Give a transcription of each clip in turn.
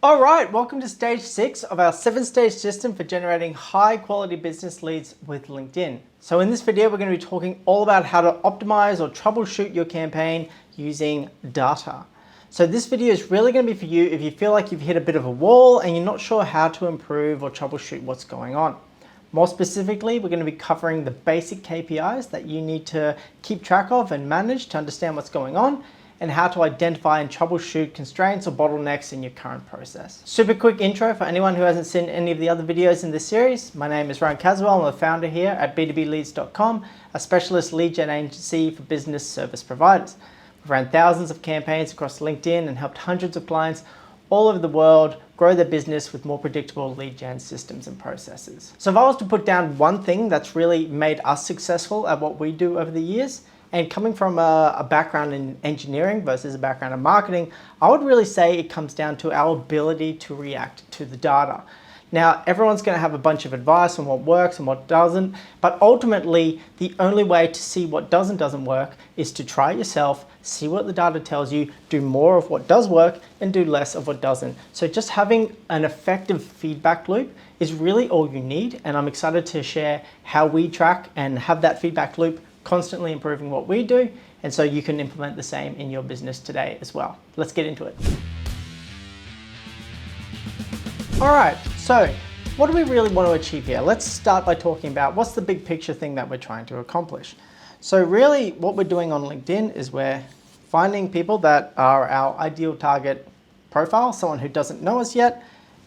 All right, welcome to stage 6 of our 7-stage system for generating high quality business leads with LinkedIn. So in this video, we're going to be talking all about how to optimize or troubleshoot your campaign using data. So this video is really going to be for you if you feel like you've hit a bit of a wall and you're not sure how to improve or troubleshoot what's going on. More specifically, we're going to be covering the basic KPIs that you need to keep track of and manage to understand what's going on, and how to identify and troubleshoot constraints or bottlenecks in your current process. Super quick intro for anyone who hasn't seen any of the other videos in this series. My name is Ryan Caswell. I'm the founder here at b2bleads.com, a specialist lead gen agency for business service providers. We've ran thousands of campaigns across LinkedIn and helped hundreds of clients all over the world grow their business with more predictable lead gen systems and processes. So if I was to put down one thing that's really made us successful at what we do over the years, and coming from a background in engineering versus a background in marketing, I would really say it comes down to our ability to react to the data. Now, everyone's going to have a bunch of advice on what works and what doesn't, but ultimately, the only way to see what doesn't work is to try it yourself, see what the data tells you, do more of what does work, and do less of what doesn't. So just having an effective feedback loop is really all you need, and I'm excited to share how we track and have that feedback loop constantly improving what we do, and so you can implement the same in your business today as well. Let's get into it. All right, so what do we really want to achieve here? Let's start by talking about what's the big picture thing that we're trying to accomplish. So really what we're doing on LinkedIn is we're finding people that are our ideal target profile, someone who doesn't know us yet,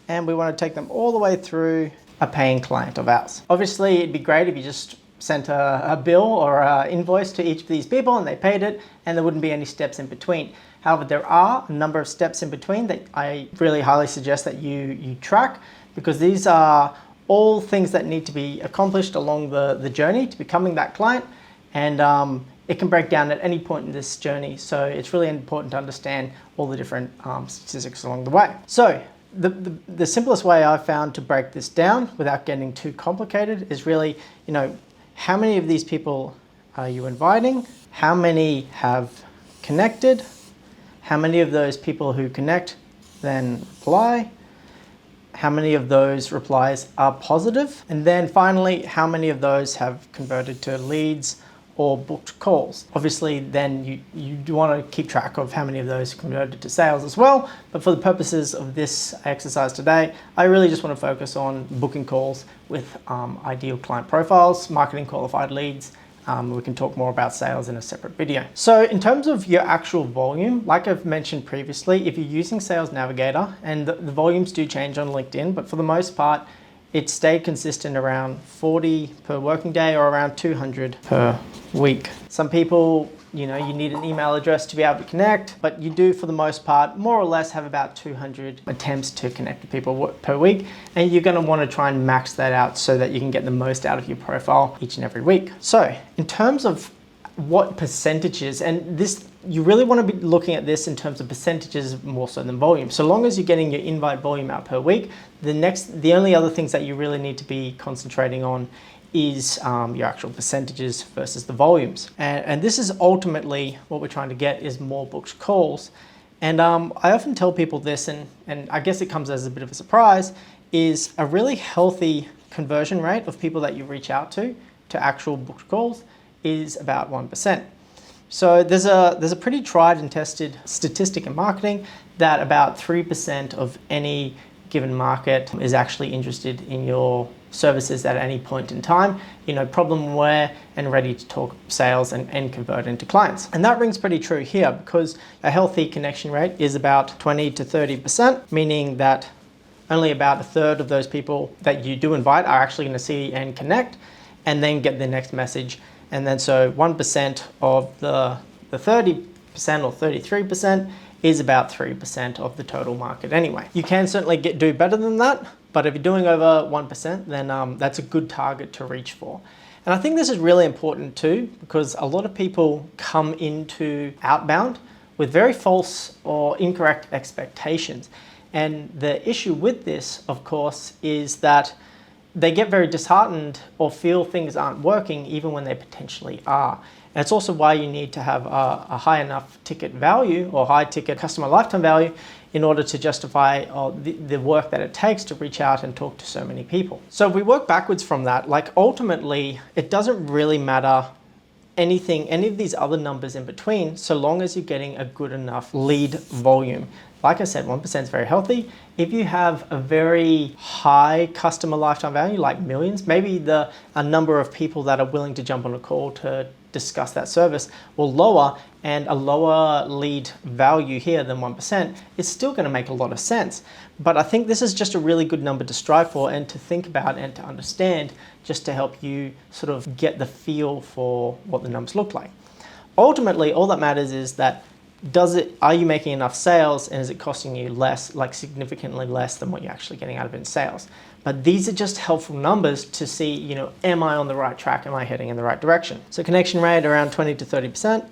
and we want to take them all the way through a paying client of ours. Obviously, it'd be great if you just sent a bill or an invoice to each of these people and they paid it, and there wouldn't be any steps in between. However, there are a number of steps in between that I really highly suggest that you track, because these are all things that need to be accomplished along the journey to becoming that client, and it can break down at any point in this journey. So it's really important to understand all the different statistics along the way. So the simplest way I've found to break this down without getting too complicated is really, how many of these people are you inviting? How many have connected? How many of those people who connect then reply? How many of those replies are positive? And then finally, how many of those have converted to leads or booked calls? Obviously, then you do want to keep track of how many of those converted to sales as well. But for the purposes of this exercise today, I really just want to focus on booking calls with ideal client profiles, marketing qualified leads. We can talk more about sales in a separate video. So in terms of your actual volume, like I've mentioned previously, if you're using Sales Navigator, and the volumes do change on LinkedIn, but for the most part, it stayed consistent around 40 per working day or around 200 per week. Some people, you need an email address to be able to connect, but you do, for the most part, more or less have about 200 attempts to connect with people per week. And you're going to want to try and max that out so that you can get the most out of your profile each and every week. So in terms of what percentages, and this, you really want to be looking at this in terms of percentages more so than volume. So long as you're getting your invite volume out per week, the only other things that you really need to be concentrating on is your actual percentages versus the volumes. And this is ultimately what we're trying to get, is more booked calls. And I often tell people this, and I guess it comes as a bit of a surprise, is a really healthy conversion rate of people that you reach out to actual booked calls is about 1%. So there's a pretty tried and tested statistic in marketing that about 3% of any given market is actually interested in your services at any point in time, problem aware and ready to talk sales and convert into clients. And that rings pretty true here, because a healthy connection rate is about 20 to 30%, meaning that only about a third of those people that you do invite are actually going to see and connect and then get the next message. And then so 1% of the 30% or 33% is about 3% of the total market anyway. You can certainly do better than that, but if you're doing over 1%, then that's a good target to reach for. And I think this is really important too, because a lot of people come into outbound with very false or incorrect expectations. And the issue with this, of course, is that they get very disheartened or feel things aren't working even when they potentially are. And it's also why you need to have a high enough ticket value or high ticket customer lifetime value in order to justify the work that it takes to reach out and talk to so many people. So if we work backwards from that, like ultimately, it doesn't really matter any of these other numbers in between, so long as you're getting a good enough lead volume. Like I said, 1% is very healthy. If you have a very high customer lifetime value, like millions, maybe a number of people that are willing to jump on a call to discuss that service will lower, and a lower lead value here than 1% is still going to make a lot of sense. But I think this is just a really good number to strive for and to think about and to understand, just to help you sort of get the feel for what the numbers look like. Ultimately, all that matters is that are you making enough sales, and is it costing you less, like significantly less than what you're actually getting out of it in sales? But these are just helpful numbers to see, am I on the right track? Am I heading in the right direction? So connection rate around 20 to 30%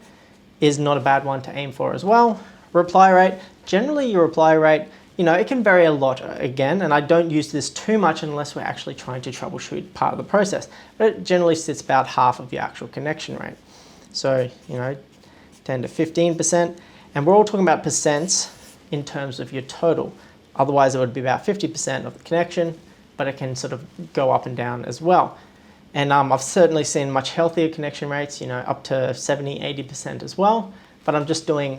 is not a bad one to aim for as well. Reply rate, generally your reply rate, it can vary a lot again, and I don't use this too much unless we're actually trying to troubleshoot part of the process, but it generally sits about half of your actual connection rate. So, 10 to 15%, and we're all talking about percents in terms of your total. Otherwise, it would be about 50% of the connection, but it can sort of go up and down as well. And I've certainly seen much healthier connection rates, up to 70, 80% as well, but I'm just doing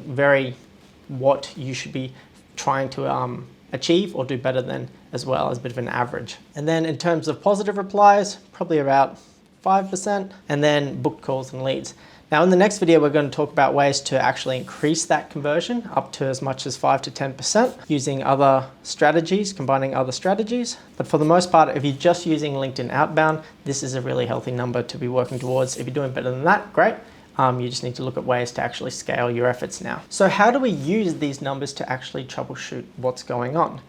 what you should be trying to achieve or do better than, as well as a bit of an average. And then in terms of positive replies, probably about 5%, and then booked calls and leads. Now in the next video, we're going to talk about ways to actually increase that conversion up to as much as 5 to 10% using other strategies, combining other strategies. But for the most part, if you're just using LinkedIn outbound, this is a really healthy number to be working towards. If you're doing better than that, great. You just need to look at ways to actually scale your efforts now. So how do we use these numbers to actually troubleshoot what's going on?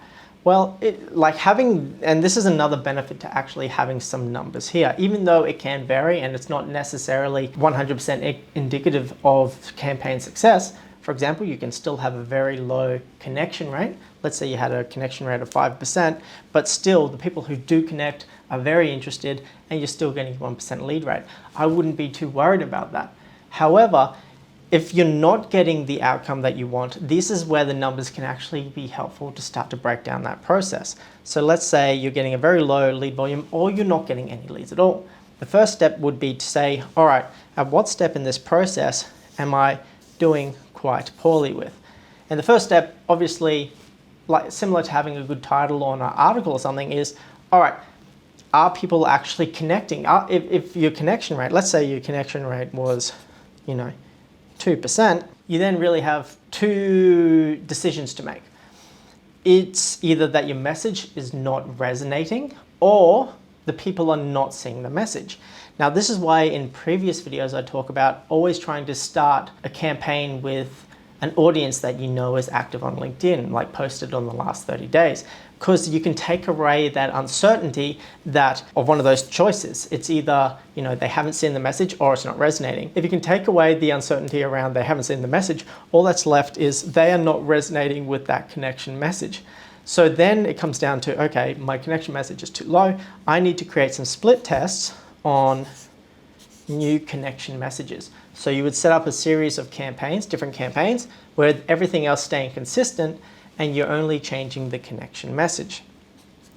Well, and this is another benefit to actually having some numbers here, even though it can vary and it's not necessarily 100% indicative of campaign success. For example, you can still have a very low connection rate. Let's say you had a connection rate of 5%, but still the people who do connect are very interested and you're still getting 1% lead rate. I wouldn't be too worried about that. However, if you're not getting the outcome that you want, this is where the numbers can actually be helpful to start to break down that process. So let's say you're getting a very low lead volume or you're not getting any leads at all. The first step would be to say, all right, at what step in this process am I doing quite poorly with? And the first step, obviously, similar to having a good title on an article or something, is, all right, are people actually connecting? If your connection rate, let's say your connection rate was, 2%, you then really have two decisions to make. It's either that your message is not resonating or the people are not seeing the message. Now, this is why in previous videos I talk about always trying to start a campaign with an audience that you know is active on LinkedIn, like posted on the last 30 days, because you can take away that uncertainty of one of those choices. It's either, they haven't seen the message or it's not resonating. If you can take away the uncertainty around they haven't seen the message, all that's left is they are not resonating with that connection message. So then it comes down to, okay, my connection message is too low. I need to create some split tests on new connection messages. So you would set up a series of campaigns, different campaigns, where everything else staying consistent and you're only changing the connection message.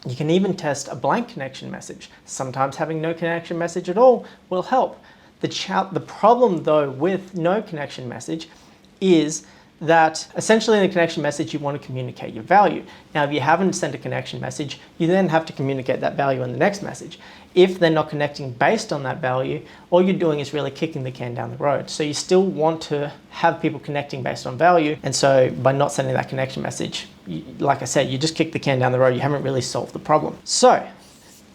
You can even test a blank connection message. Sometimes having no connection message at all will help. The problem though with no connection message is that essentially in the connection message, you want to communicate your value. Now, if you haven't sent a connection message, you then have to communicate that value in the next message. If they're not connecting based on that value, all you're doing is really kicking the can down the road. So you still want to have people connecting based on value. And so by not sending that connection message, like I said, you just kick the can down the road. You haven't really solved the problem. So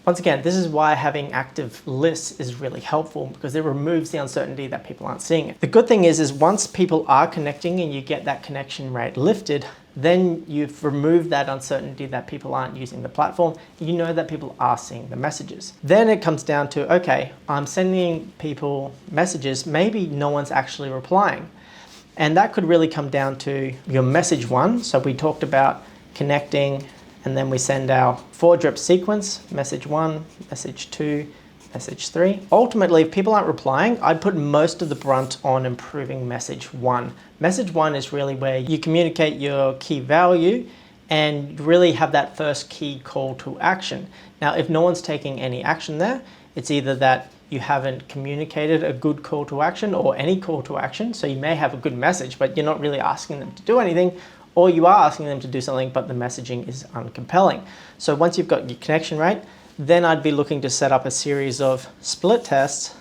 once again, this is why having active lists is really helpful, because it removes the uncertainty that people aren't seeing it. The good thing is once people are connecting and you get that connection rate lifted, then you've removed that uncertainty that people aren't using the platform. You know that people are seeing the messages. Then it comes down to, okay, I'm sending people messages, maybe no one's actually replying. And that could really come down to your message one. So we talked about connecting, and then we send our 4-drip sequence, message 1, message 2, message 3. Ultimately, if people aren't replying, I'd put most of the brunt on improving message 1. Message 1 is really where you communicate your key value and really have that first key call to action. Now, if no one's taking any action there, it's either that you haven't communicated a good call to action or any call to action. So you may have a good message, but you're not really asking them to do anything, or you are asking them to do something, but the messaging is uncompelling. So once you've got your connection rate, then I'd be looking to set up a series of split tests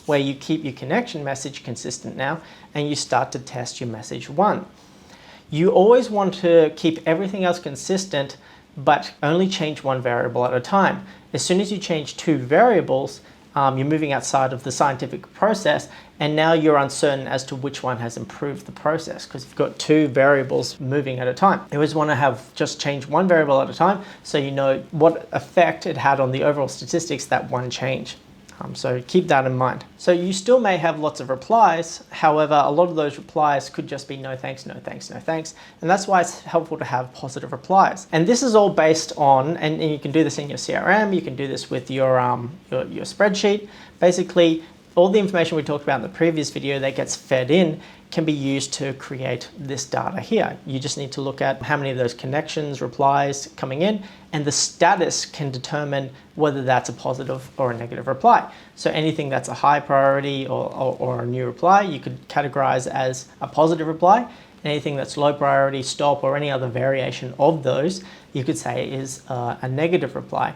where you keep your connection message consistent now, and you start to test your message 1. You always want to keep everything else consistent, but only change one variable at a time. As soon as you change 2 variables, you're moving outside of the scientific process, and now you're uncertain as to which one has improved the process because you've got 2 variables moving at a time. You always want to have just change 1 variable at a time so you know what effect it had on the overall statistics, that one change. So keep that in mind. So you still may have lots of replies. However, a lot of those replies could just be no thanks, no thanks, no thanks. And that's why it's helpful to have positive replies. And this is all based on, and you can do this in your CRM, you can do this with your spreadsheet. Basically, all the information we talked about in the previous video that gets fed in can be used to create this data here. You just need to look at how many of those connections, replies coming in, and the status can determine whether that's a positive or a negative reply. So anything that's a high priority or a new reply, you could categorize as a positive reply. And anything that's low priority, stop, or any other variation of those, you could say is a negative reply.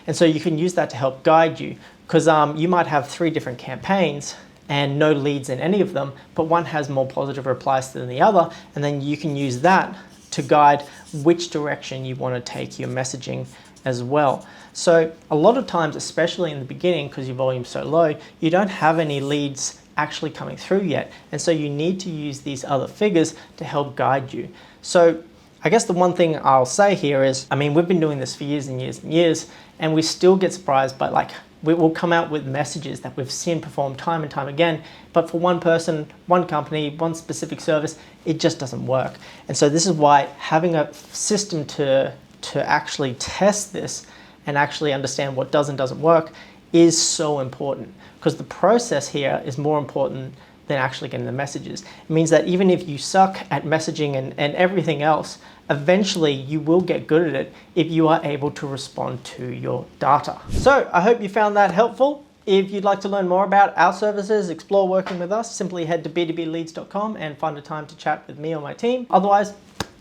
And so you can use that to help guide you, because you might have 3 different campaigns and no leads in any of them, but one has more positive replies than the other, and then you can use that to guide which direction you want to take your messaging as well. So a lot of times, especially in the beginning, because your volume's so low, you don't have any leads actually coming through yet, and so you need to use these other figures to help guide you. So I guess the one thing I'll say here is, I mean, we've been doing this for years and years and years, and we still get surprised by, like, we will come out with messages that we've seen perform time and time again, but for one person, one company, one specific service, it just doesn't work. And so this is why having a system to actually test this and actually understand what does and doesn't work is so important, because the process here is more important than actually getting the messages. It means that even if you suck at messaging and everything else, eventually you will get good at it if you are able to respond to your data. So I hope you found that helpful. If you'd like to learn more about our services, explore working with us, simply head to b2bleads.com and find a time to chat with me or my team. Otherwise,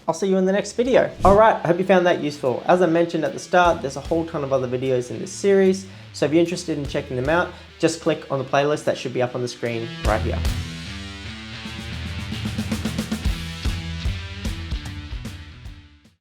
I'll see you in the next video. All right, I hope you found that useful. As I mentioned at the start, there's a whole ton of other videos in this series. So if you're interested in checking them out, just click on the playlist that should be up on the screen right here.